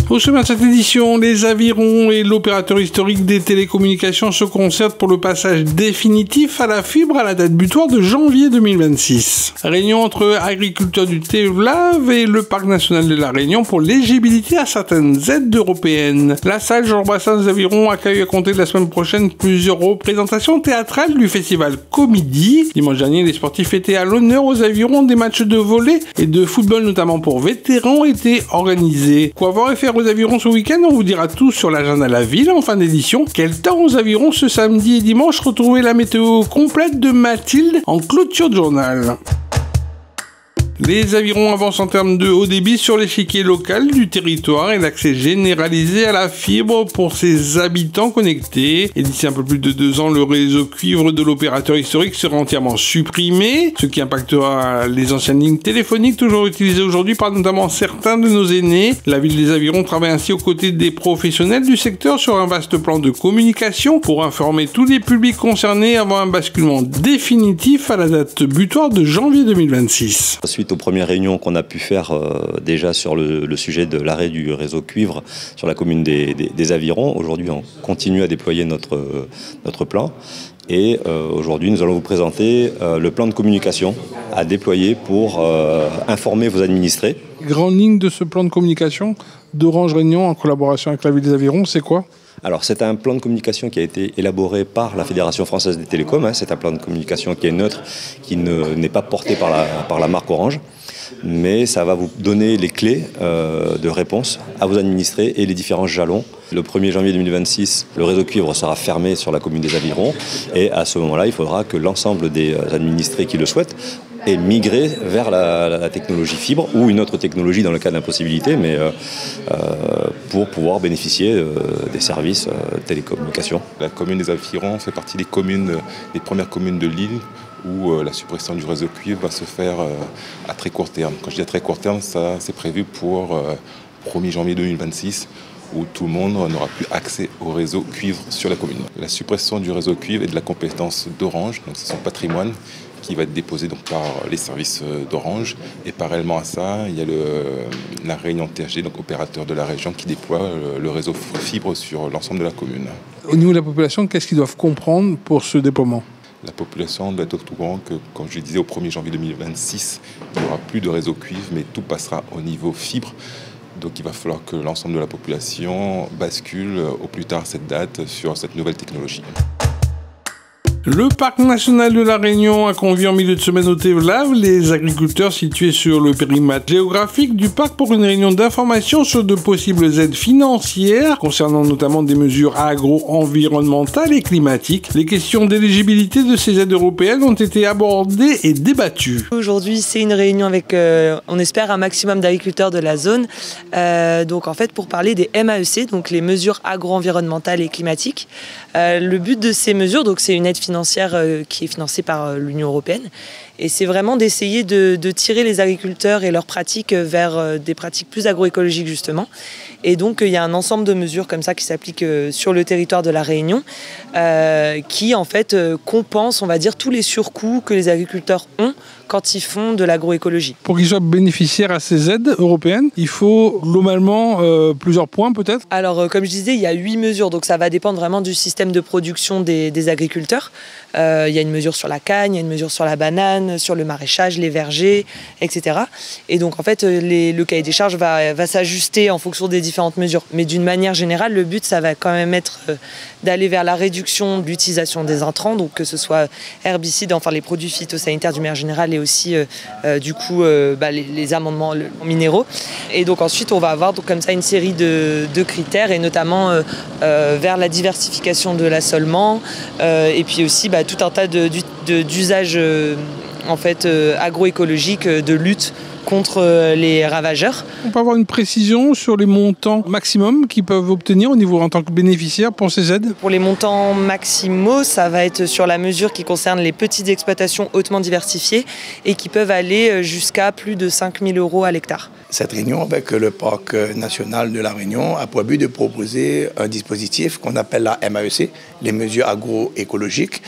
Au sommet de cette édition, les avirons et l'opérateur historique des télécommunications se concertent pour le passage définitif à la fibre à la date butoir de janvier 2026. Réunion entre agriculteurs du Terre-Vlave et le Parc national de la Réunion pour l'éligibilité à certaines aides européennes. La salle Georges Brassens des Avirons accueille à compter de la semaine prochaine plusieurs représentations théâtrales du festival Comédie. Dimanche dernier, les sportifs étaient à l'honneur aux Avirons. Des matchs de volley et de football, notamment pour vétérans, étaient organisés. Quoi voir et faire aux Avirons ce week-end? On vous dira tout sur l'agenda de la ville en fin d'édition. Quel temps aux Avirons ce samedi et dimanche? Retrouvez la météo complète de Mathilde en clôture de journal. Les Avirons avancent en termes de haut débit sur l'échiquier local du territoire et l'accès généralisé à la fibre pour ses habitants connectés. Et d'ici un peu plus de 2 ans, le réseau cuivre de l'opérateur historique sera entièrement supprimé, ce qui impactera les anciennes lignes téléphoniques toujours utilisées aujourd'hui par notamment certains de nos aînés. La ville des Avirons travaille ainsi aux côtés des professionnels du secteur sur un vaste plan de communication pour informer tous les publics concernés avant un basculement définitif à la date butoir de janvier 2026. Suite aux premières réunions qu'on a pu faire déjà sur le sujet de l'arrêt du réseau cuivre sur la commune des Avirons, aujourd'hui on continue à déployer notre plan. Et aujourd'hui, nous allons vous présenter le plan de communication à déployer pour informer vos administrés. Grande ligne de ce plan de communication d'Orange Réunion en collaboration avec la ville des Avirons, c'est quoi ? Alors c'est un plan de communication qui a été élaboré par la Fédération française des télécoms. C'est un plan de communication qui est neutre, qui n'est pas porté par la marque Orange. Mais ça va vous donner les clés de réponse à vos administrés et les différents jalons. Le 1er janvier 2026, le réseau cuivre sera fermé sur la commune des Avirons. Et à ce moment-là, il faudra que l'ensemble des administrés qui le souhaitent aient migré vers la technologie fibre ou une autre technologie dans le cas d'impossibilité, mais pour pouvoir bénéficier des services télécommunications. La commune des Avirons fait partie des premières communes de l'île où la suppression du réseau cuivre va se faire à très court terme. Quand je dis à très court terme, ça c'est prévu pour 1er janvier 2026, où tout le monde n'aura plus accès au réseau cuivre sur la commune. La suppression du réseau cuivre est de la compétence d'Orange, donc c'est son patrimoine qui va être déposé donc par les services d'Orange. Et parallèlement à ça, il y a la Réunion THD, donc opérateur de la région, qui déploie le réseau fibre sur l'ensemble de la commune. Au niveau de la population, qu'est-ce qu'ils doivent comprendre pour ce déploiement ? La population doit être au courant que, comme je le disais, au 1er janvier 2026, il n'y aura plus de réseau cuivre, mais tout passera au niveau fibre. Donc il va falloir que l'ensemble de la population bascule au plus tard cette date sur cette nouvelle technologie. Le Parc national de la Réunion a convié en milieu de semaine au Terre-Vlave les agriculteurs situés sur le périmètre géographique du parc pour une réunion d'information sur de possibles aides financières concernant notamment des mesures agro-environnementales et climatiques. Les questions d'éligibilité de ces aides européennes ont été abordées et débattues. Aujourd'hui, c'est une réunion avec, on espère, un maximum d'agriculteurs de la zone. Donc en fait, pour parler des MAEC, donc les mesures agro-environnementales et climatiques. Le but de ces mesures, donc c'est une aide financière qui est financée par l'Union européenne. Et c'est vraiment d'essayer de tirer les agriculteurs et leurs pratiques vers des pratiques plus agroécologiques justement. Et donc il y a un ensemble de mesures comme ça qui s'appliquent sur le territoire de la Réunion qui en fait compensent, on va dire, tous les surcoûts que les agriculteurs ont quand ils font de l'agroécologie. Pour qu'ils soient bénéficiaires à ces aides européennes, il faut globalement plusieurs points peut-être. Alors comme je disais, il y a 8 mesures, donc ça va dépendre vraiment du système de production des agriculteurs. Il y a une mesure sur la canne, il y a une mesure sur la banane, sur le maraîchage, les vergers, etc. Et donc en fait, le cahier des charges va s'ajuster en fonction des différentes mesures. Mais d'une manière générale, le but, ça va quand même être d'aller vers la réduction de l'utilisation des intrants, donc que ce soit herbicides, enfin les produits phytosanitaires d'une manière générale et aussi les amendements minéraux. Et donc ensuite, on va avoir donc, comme ça une série de critères et notamment vers la diversification de l'assolement et puis aussi tout un tas d'usages agroécologiques de lutte contre les ravageurs. On peut avoir une précision sur les montants maximums qu'ils peuvent obtenir au niveau en tant que bénéficiaire pour ces aides? Pour les montants maximaux, ça va être sur la mesure qui concerne les petites exploitations hautement diversifiées et qui peuvent aller jusqu'à plus de 5 000 € à l'hectare. Cette réunion avec le Parc national de la Réunion a pour but de proposer un dispositif qu'on appelle la MAEC, les mesures agroécologiques,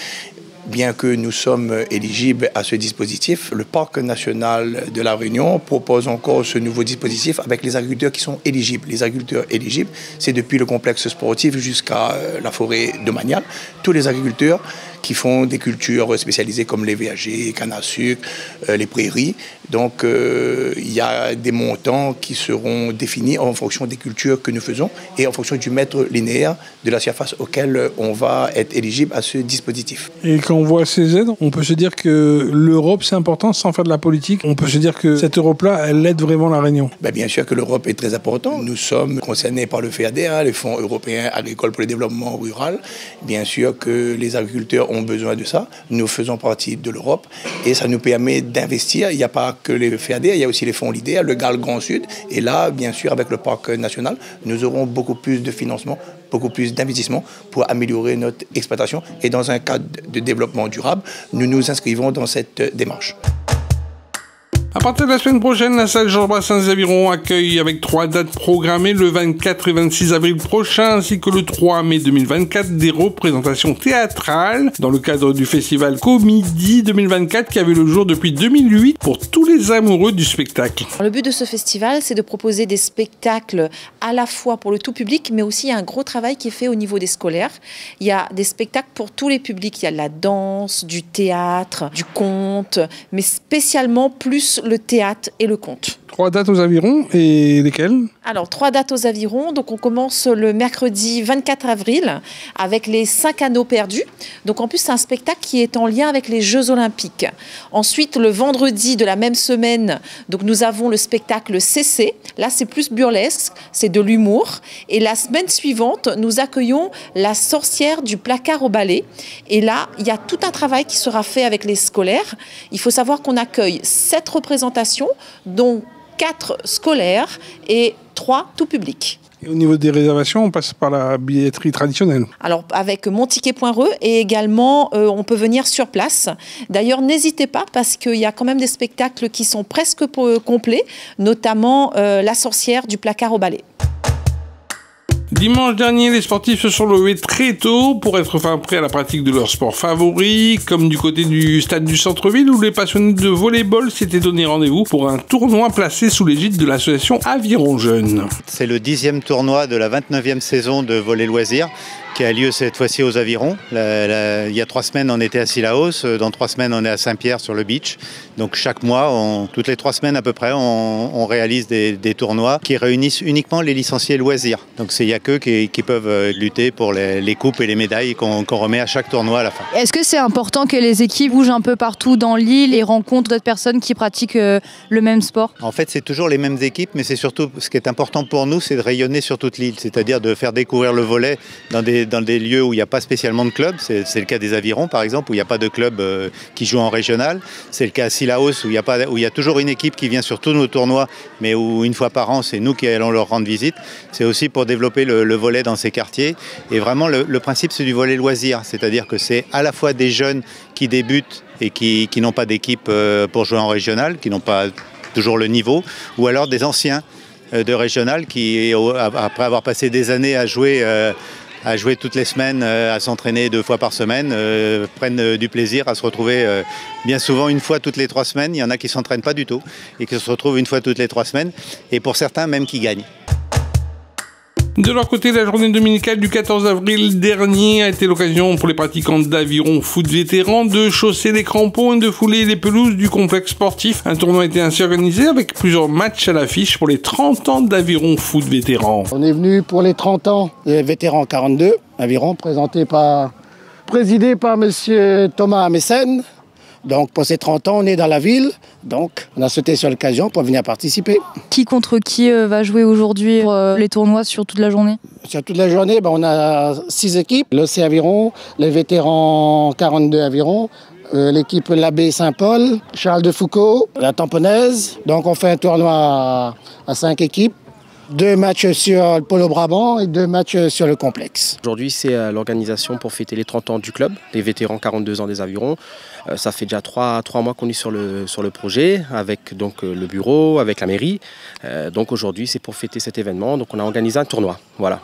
bien que nous sommes éligibles à ce dispositif, le Parc national de La Réunion propose encore ce nouveau dispositif avec les agriculteurs qui sont éligibles. Les agriculteurs éligibles, c'est depuis le complexe sportif jusqu'à la forêt domaniale. Tous les agriculteurs qui font des cultures spécialisées comme les vergers, canne à sucre, les prairies. Donc, il y a des montants qui seront définis en fonction des cultures que nous faisons et en fonction du mètre linéaire de la surface auquel on va être éligible à ce dispositif. Et quand on voit ces aides, on peut se dire que l'Europe, c'est important sans faire de la politique. On peut se dire que cette Europe-là, elle aide vraiment la Réunion. Bien sûr que l'Europe est très importante. Nous sommes concernés par le FEAD, les Fonds européens agricoles pour le développement rural. Bien sûr que les agriculteurs ont besoin de ça. Nous faisons partie de l'Europe et ça nous permet d'investir. Il n'y a pas que les FEAD, il y a aussi les fonds LIDER, le GAL Grand Sud. Et là, bien sûr, avec le parc national, nous aurons beaucoup plus de financement, beaucoup plus d'investissement pour améliorer notre exploitation. Et dans un cadre de développement durable, nous nous inscrivons dans cette démarche. À partir de la semaine prochaine, la salle Georges Brassens d'Aviron accueille avec 3 dates programmées le 24 et 26 avril prochain ainsi que le 3 mai 2024 des représentations théâtrales dans le cadre du festival Comédie 2024 qui avait le jour depuis 2008 pour tous les amoureux du spectacle. Le but de ce festival, c'est de proposer des spectacles à la fois pour le tout public, mais aussi il y a un gros travail qui est fait au niveau des scolaires. Il y a des spectacles pour tous les publics. Il y a de la danse, du théâtre, du conte, mais spécialement plus le théâtre et le conte. 3 dates aux Avirons et lesquelles? Alors, 3 dates aux Avirons. Donc, on commence le mercredi 24 avril avec les 5 anneaux perdus. Donc, en plus, c'est un spectacle qui est en lien avec les Jeux Olympiques. Ensuite, le vendredi de la même semaine, donc nous avons le spectacle CC. Là, c'est plus burlesque, c'est de l'humour. Et la semaine suivante, nous accueillons la sorcière du placard au balai. Et là, il y a tout un travail qui sera fait avec les scolaires. Il faut savoir qu'on accueille 7 représentations, dont 4 scolaires et 3 tout public. Et au niveau des réservations, on passe par la billetterie traditionnelle. Alors avec monticket.re et également on peut venir sur place. D'ailleurs n'hésitez pas parce qu'il y a quand même des spectacles qui sont presque complets, notamment la sorcière du placard au balai. Dimanche dernier, les sportifs se sont levés très tôt pour être fin prêts à la pratique de leur sport favori, comme du côté du stade du centre-ville où les passionnés de volley-ball s'étaient donné rendez-vous pour un tournoi placé sous l'égide de l'association Aviron Jeunes. C'est le 10e tournoi de la 29e saison de volley loisirs qui a lieu cette fois-ci aux Avirons. Il y a 3 semaines, on était à Sillaos. Dans 3 semaines, on est à Saint-Pierre sur le beach. Donc chaque mois, toutes les 3 semaines à peu près, on réalise des tournois qui réunissent uniquement les licenciés loisirs. Donc il n'y a qu'eux qui peuvent lutter pour les coupes et les médailles qu'on remet à chaque tournoi à la fin. Est-ce que c'est important que les équipes bougent un peu partout dans l'île et rencontrent d'autres personnes qui pratiquent le même sport? En fait, c'est toujours les mêmes équipes, mais c'est surtout ce qui est important pour nous, c'est de rayonner sur toute l'île. C'est-à-dire de faire découvrir le volley dans des lieux où il n'y a pas spécialement de club. C'est le cas des Avirons, par exemple, où il n'y a pas de club qui joue en régional. C'est le cas à Sillaos, où il y a toujours une équipe qui vient sur tous nos tournois, mais où une fois par an, c'est nous qui allons leur rendre visite. C'est aussi pour développer le volley dans ces quartiers. Et vraiment, le principe, c'est du volley loisir. C'est-à-dire que c'est à la fois des jeunes qui débutent et qui n'ont pas d'équipe pour jouer en régional, qui n'ont pas toujours le niveau, ou alors des anciens de régional qui, après avoir passé des années à jouer toutes les semaines, à s'entraîner 2 fois par semaine, prennent du plaisir à se retrouver bien souvent une fois toutes les 3 semaines. Il y en a qui ne s'entraînent pas du tout et qui se retrouvent une fois toutes les 3 semaines, et pour certains même qui gagnent. De leur côté, la journée dominicale du 14 avril dernier a été l'occasion pour les pratiquants d'Aviron Foot Vétérans de chausser les crampons et de fouler les pelouses du complexe sportif. Un tournoi a été ainsi organisé avec plusieurs matchs à l'affiche pour les 30 ans d'Aviron Foot Vétérans. On est venu pour les 30 ans des vétérans 42, Aviron, présidé par M. Thomas Mécène. Donc pour ces 30 ans, on est dans la ville, donc on a sauté sur l'occasion pour venir participer. Qui contre qui va jouer aujourd'hui pour les tournois sur toute la journée? Sur toute la journée, on a 6 équipes. L'OC Aviron, les vétérans 42 Aviron, l'équipe l'Abbé Saint-Paul, Charles de Foucault, la Tamponnaise. Donc on fait un tournoi à 5 équipes. 2 matchs sur le Polo Brabant et 2 matchs sur le complexe. Aujourd'hui, c'est l'organisation pour fêter les 30 ans du club, les vétérans 42 ans des Avirons. Ça fait déjà 3 mois qu'on est sur le projet, avec donc, le bureau, avec la mairie. Donc aujourd'hui, c'est pour fêter cet événement. Donc on a organisé un tournoi. Voilà.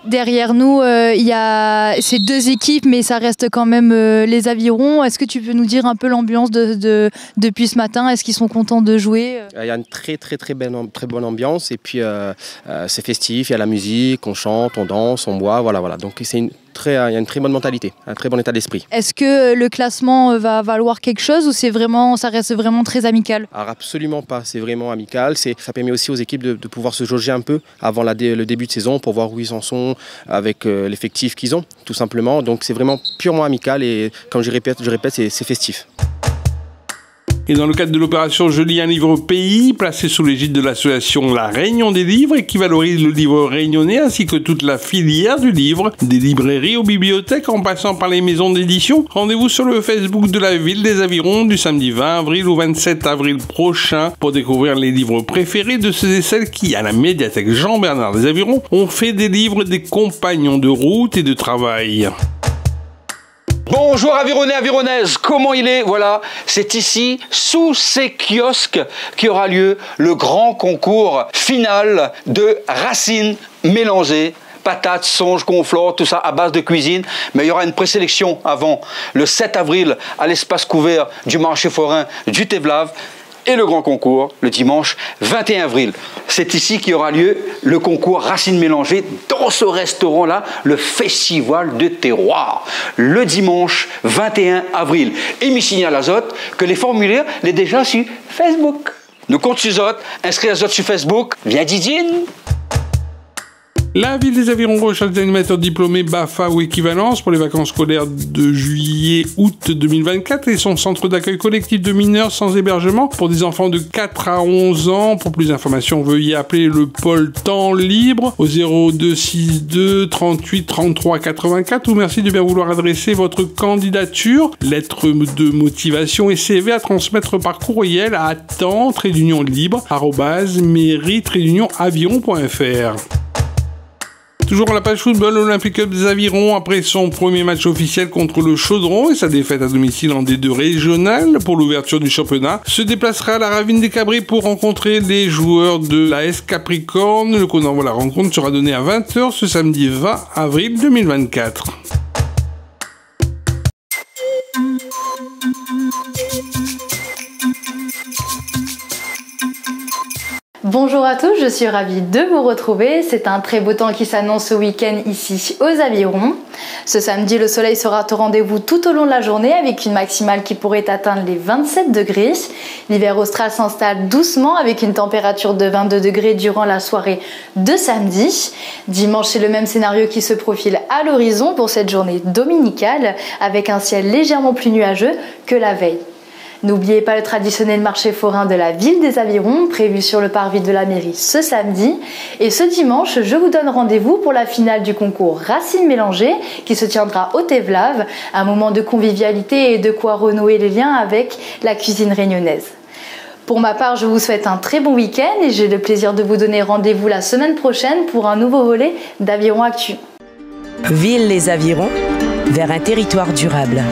Derrière nous, il y a ces 2 équipes, mais ça reste quand même les avirons. Est-ce que tu peux nous dire un peu l'ambiance depuis ce matin? Est-ce qu'ils sont contents de jouer? Il y a une très bonne ambiance et puis c'est festif, il y a la musique, on chante, on danse, on boit, voilà. Donc il y a une très bonne mentalité, un très bon état d'esprit. Est-ce que le classement va valoir quelque chose ou ça reste vraiment très amical? Alors absolument pas, c'est vraiment amical. Ça permet aussi aux équipes de pouvoir se jauger un peu avant le début de saison pour voir où ils en sont avec l'effectif qu'ils ont, tout simplement. Donc c'est vraiment purement amical et comme je répète, c'est festif. Et dans le cadre de l'opération Je lis un livre pays, placée sous l'égide de l'association La Réunion des livres et qui valorise le livre réunionnais ainsi que toute la filière du livre, des librairies aux bibliothèques en passant par les maisons d'édition. Rendez-vous sur le Facebook de la ville des Avirons du samedi 20 avril au 27 avril prochain pour découvrir les livres préférés de ceux et celles qui, à la médiathèque Jean-Bernard des Avirons, ont fait des livres des compagnons de route et de travail. Bonjour Avironnais, Avironnaises, comment il est? Voilà, c'est ici, sous ces kiosques, qui aura lieu le grand concours final de racines mélangées. Patates, songes, conflore, tout ça à base de cuisine. Mais il y aura une présélection avant le 7 avril à l'espace couvert du marché forain du Tevlav. Et le grand concours le dimanche 21 avril. C'est ici qu'il y aura lieu le concours Racines mélangées dans ce restaurant-là, le Festival de terroir, le dimanche 21 avril. Et me signale Azote que les formulaires sont déjà sur Facebook. Nous comptons sur Azote, inscris Azote sur Facebook, viens Didine. La ville des Avirons recherche des animateurs diplômés BAFA ou équivalence pour les vacances scolaires de juillet-août 2024 et son centre d'accueil collectif de mineurs sans hébergement pour des enfants de 4 à 11 ans. Pour plus d'informations, veuillez appeler le pôle temps libre au 0262 38 33 84 ou merci de bien vouloir adresser votre candidature, lettre de motivation et CV à transmettre par courriel à temps-libre@mairie-aviron.fr. Toujours à la page football, l'Olympique Club des Avirons, après son premier match officiel contre le Chaudron et sa défaite à domicile en D2 régional pour l'ouverture du championnat, se déplacera à la Ravine des Cabrés pour rencontrer les joueurs de l'AS Capricorne. Le coup d'envoi de la rencontre sera donné à 20h ce samedi 20 avril 2024. Bonjour à tous, je suis ravie de vous retrouver. C'est un très beau temps qui s'annonce ce week-end ici aux Avirons. Ce samedi, le soleil sera au rendez-vous tout au long de la journée avec une maximale qui pourrait atteindre les 27 degrés. L'hiver austral s'installe doucement avec une température de 22 degrés durant la soirée de samedi. Dimanche, c'est le même scénario qui se profile à l'horizon pour cette journée dominicale avec un ciel légèrement plus nuageux que la veille. N'oubliez pas le traditionnel marché forain de la ville des Avirons, prévu sur le parvis de la mairie ce samedi. Et ce dimanche, je vous donne rendez-vous pour la finale du concours Racines mélangées, qui se tiendra au Tevlav, un moment de convivialité et de quoi renouer les liens avec la cuisine réunionnaise. Pour ma part, je vous souhaite un très bon week-end et j'ai le plaisir de vous donner rendez-vous la semaine prochaine pour un nouveau volet d'Aviron Actu. Ville les Avirons, vers un territoire durable.